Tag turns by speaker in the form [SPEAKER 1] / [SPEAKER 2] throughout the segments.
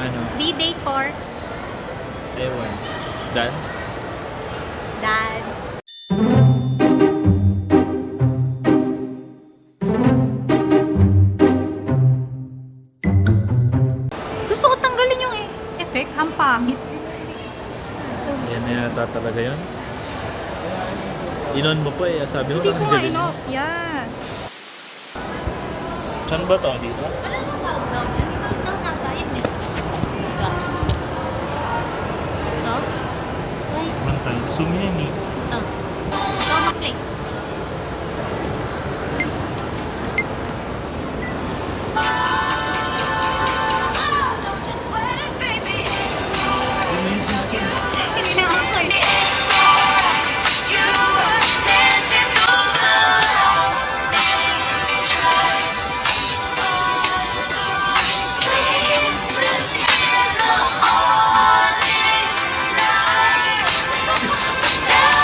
[SPEAKER 1] Ano?
[SPEAKER 2] D-date for
[SPEAKER 1] Ewan. Dance?
[SPEAKER 2] dance. Gusto ko tanggalin yung effect. Ang pangit.
[SPEAKER 1] Yan na yata talaga yun. Inon mo pa eh. Sabi mo
[SPEAKER 2] Hindi ko nga
[SPEAKER 1] tanggalin mo.
[SPEAKER 2] inoff. Yan.
[SPEAKER 1] Saan ba to? Dito?
[SPEAKER 2] Wala mo countdown yan. Countdown na tayo eh. Ito? Wait.
[SPEAKER 1] One time. Zoom yan eh.
[SPEAKER 2] Ito. Ito mag-play. Hindi na ako eh.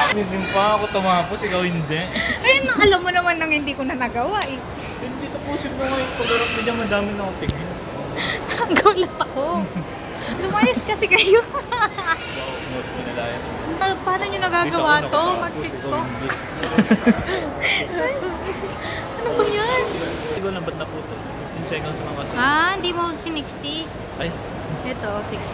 [SPEAKER 1] Hindi pa ako tumapos. Ikaw hindi.
[SPEAKER 2] Ayun, alam mo naman nang hindi ko na nagawa eh.
[SPEAKER 1] Hindi tapusin mo ngayon. Pag-arap mo dyan, madami na akong tingin.
[SPEAKER 2] Nagulat ako. Lumayas kasi kayo.
[SPEAKER 1] Pinalayas mo.
[SPEAKER 2] Paano nyo nagagawa
[SPEAKER 1] Isa ako
[SPEAKER 2] to?
[SPEAKER 1] nakatapos,
[SPEAKER 2] Mag-tiktok?
[SPEAKER 1] ikaw hindi.
[SPEAKER 2] Ano ba yan?
[SPEAKER 1] Ikaw lang ba't naputo? 10 seconds lang kasi.
[SPEAKER 2] Ah, hindi mo 60.
[SPEAKER 1] Ay,
[SPEAKER 2] Ito, 60.